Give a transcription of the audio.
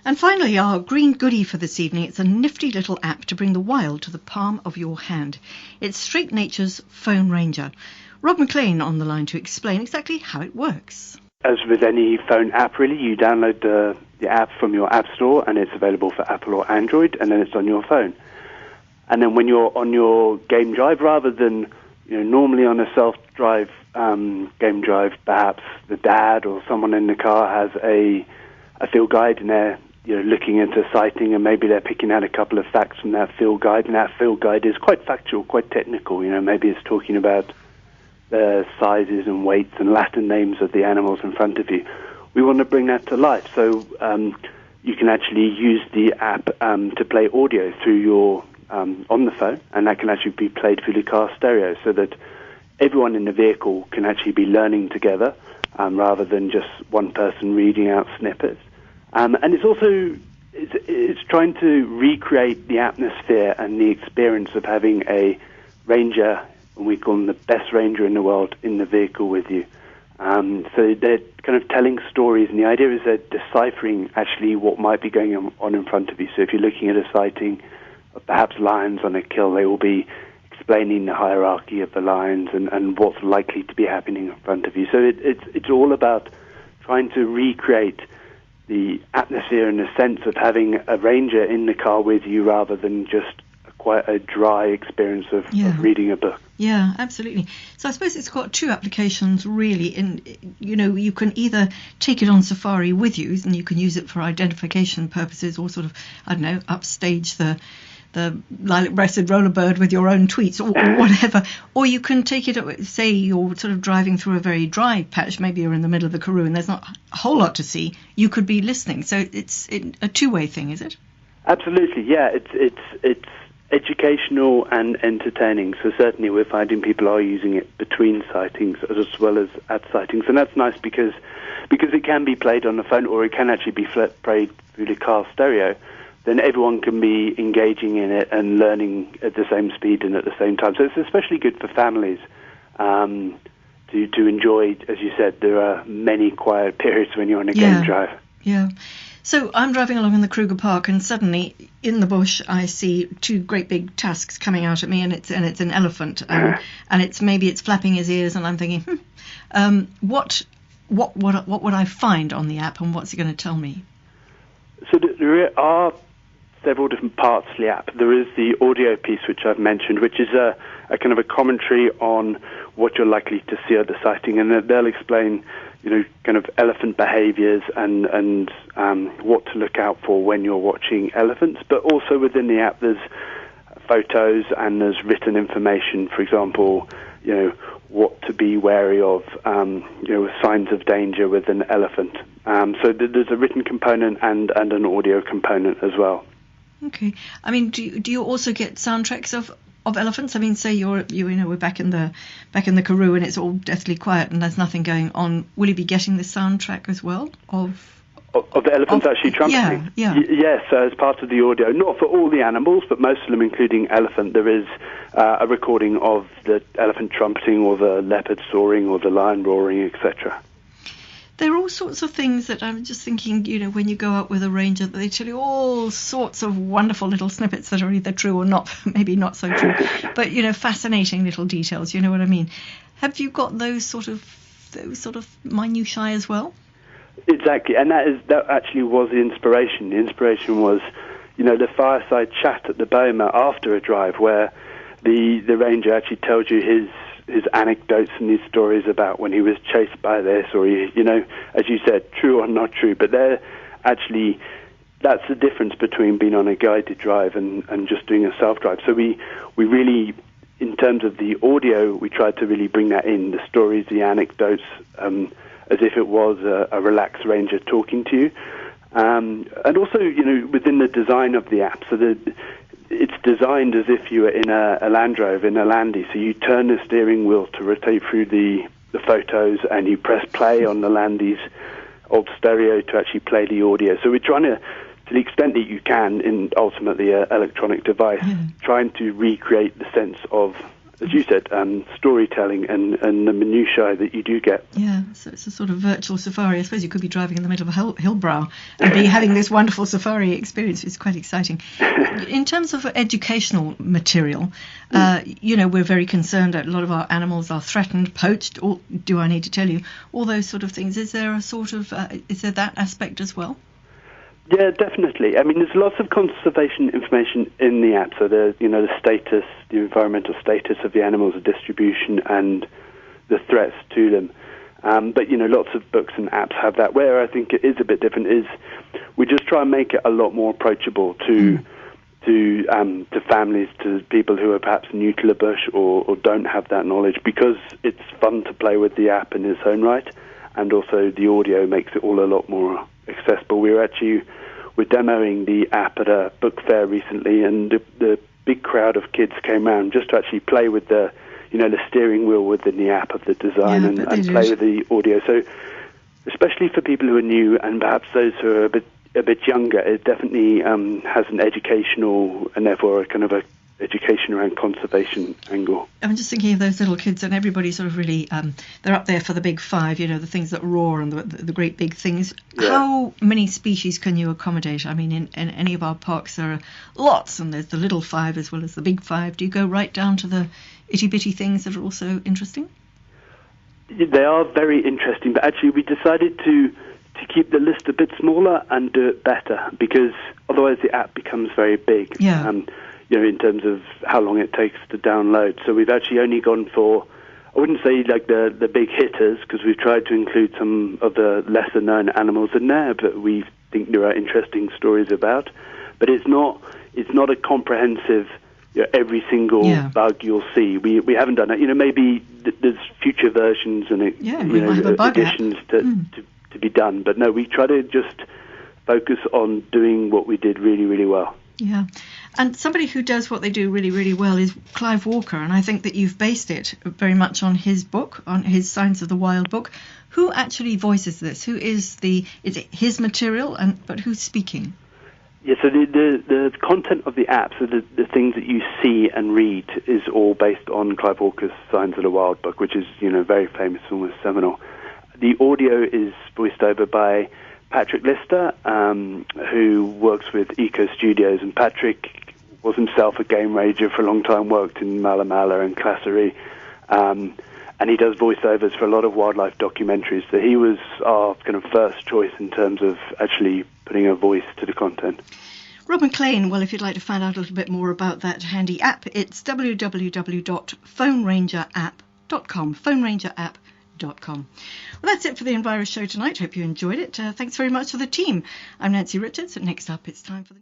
And finally, our green goodie for this evening, it's a nifty little app to bring the wild to the palm of your hand. It's Street Nature's Phone Ranger. Rob McLean on the line to explain exactly how it works. As with any phone app, really, you download the app from your app store, and it's available for Apple or Android, and then it's on your phone. And then when you're on your game drive, rather than normally on a self-drive game drive, perhaps the dad or someone in the car has a field guide, and they're looking into sighting, and maybe they're picking out a couple of facts from that field guide, and that field guide is quite factual, quite technical. Maybe it's talking about the sizes and weights and Latin names of the animals in front of you. We want to bring that to life, so you can actually use the app to play audio through your on the phone, and that can actually be played through the car stereo, so that everyone in the vehicle can actually be learning together, rather than just one person reading out snippets. And it's also it's trying to recreate the atmosphere and the experience of having a ranger, and we call them the best ranger in the world, in the vehicle with you. So they're kind of telling stories, and the idea is they're deciphering actually what might be going on in front of you. So if you're looking at a sighting of perhaps lions on a kill, they will be explaining the hierarchy of the lions and what's likely to be happening in front of you. So it's all about trying to recreate the atmosphere and the sense of having a ranger in the car with you, rather than just quite a dry experience of reading a book. Yeah, absolutely. So I suppose it's got two applications really. You can either take it on safari with you, and you can use it for identification purposes, or sort of, upstage the lilac-breasted rollerbird with your own tweets or whatever. Or you can take it, say you're sort of driving through a very dry patch, maybe you're in the middle of the Karoo and there's not a whole lot to see, you could be listening. So it's a two-way thing, is it? Absolutely, yeah. It's educational and entertaining. So certainly we're finding people are using it between sightings as well as at sightings. And that's nice because it can be played on the phone, or it can actually be played through the car stereo. Then everyone can be engaging in it and learning at the same speed and at the same time. So it's especially good for families to enjoy. As you said, there are many quiet periods when you're on a game drive. Yeah. So I'm driving along in the Kruger Park, and suddenly in the bush I see two great big tusks coming out at me, and it's an elephant, and it's flapping his ears, and I'm thinking, what would I find on the app, and what's it going to tell me? So there are several different parts to the app. There is the audio piece, which I've mentioned, which is a kind of a commentary on what you're likely to see at the sighting, and they'll explain, kind of elephant behaviors and what to look out for when you're watching elephants. But also within the app, there's photos and there's written information. For example, what to be wary of, signs of danger with an elephant. So there's a written component and an audio component as well. Okay. I mean, do you also get soundtracks of elephants? I mean, say we're back in the Karoo and it's all deathly quiet and there's nothing going on. Will you be getting the soundtrack as well of the elephants actually trumpeting? Yeah. Yes, as part of the audio, not for all the animals, but most of them, including elephant. There is a recording of the elephant trumpeting, or the leopard soaring, or the lion roaring, etc. There are all sorts of things that I'm just thinking, when you go out with a ranger, they tell you all sorts of wonderful little snippets that are either true or not, maybe not so true, but, fascinating little details, you know what I mean? Have you got those sort of minutiae as well? Exactly, and that actually was the inspiration. The inspiration was, the fireside chat at the Boma after a drive, where the ranger actually tells you his anecdotes and his stories about when he was chased by this, or as you said, true or not true. But that's the difference between being on a guided drive and just doing a self-drive. So we really, in terms of the audio, we tried to really bring that in, the stories, the anecdotes, as if it was a relaxed ranger talking to you. And also, within the design of the app, so it's designed as if you were in a Land Rover, in a Landy. So you turn the steering wheel to rotate through the photos, and you press play on the Landy's old stereo to actually play the audio. So we're trying to the extent that you can, in ultimately an electronic device, trying to recreate the sense of as you said, storytelling and the minutiae that you do get. Yeah, so it's a sort of virtual safari. I suppose you could be driving in the middle of a hill brow and be having this wonderful safari experience. It's quite exciting. In terms of educational material, we're very concerned that a lot of our animals are threatened, poached, or do I need to tell you, all those sort of things. Is there is there that aspect as well? Yeah, definitely. I mean, there's lots of conservation information in the app. So the status, the environmental status of the animals, the distribution, and the threats to them. But lots of books and apps have that. Where I think it is a bit different is we just try and make it a lot more approachable to families, to people who are perhaps new to the bush or don't have that knowledge, because it's fun to play with the app in its own right, and also the audio makes it all a lot more accessible. We're demoing the app at a book fair recently, and the big crowd of kids came around just to actually play with the steering wheel within the app of the design, and play with the audio. So especially for people who are new and perhaps those who are a bit younger, it definitely has an educational and therefore a kind of a education around conservation angle. I'm just thinking of those little kids, and everybody sort of really, they're up there for the big five, the things that roar and the great big things. Yeah. How many species can you accommodate? I mean, in any of our parks there are lots, and there's the little five as well as the big five. Do you go right down to the itty-bitty things that are also interesting? They are very interesting, but actually we decided to keep the list a bit smaller and do it better, because otherwise the app becomes very big. Yeah. In terms of how long it takes to download. So we've actually only gone for, I wouldn't say like the big hitters, because we've tried to include some of the lesser known animals in there that we think there are interesting stories about. But it's not a comprehensive, every single bug you'll see. We haven't done it. Maybe there's future versions and additions to be done. But no, we try to just focus on doing what we did really, really well. Yeah. And somebody who does what they do really, really well is Clive Walker, and I think that you've based it very much on his book, on his Signs of the Wild book. Who actually voices this? Who is is it his material, but who's speaking? Yeah, so the content of the app, so the things that you see and read, is all based on Clive Walker's Signs of the Wild book, which is, very famous, almost seminal. The audio is voiced over by Patrick Lister, who works with Eco Studios, and Patrick was himself a game ranger for a long time, worked in Mala Mala and Classerie, and he does voiceovers for a lot of wildlife documentaries. So he was our kind of first choice in terms of actually putting a voice to the content. Rob McLean, well, if you'd like to find out a little bit more about that handy app, it's www.phonerangerapp.com, phonerangerapp.com. Well, that's it for the Enviro show tonight. Hope you enjoyed it. Thanks very much to the team. I'm Nancy Richards, and next up it's time for the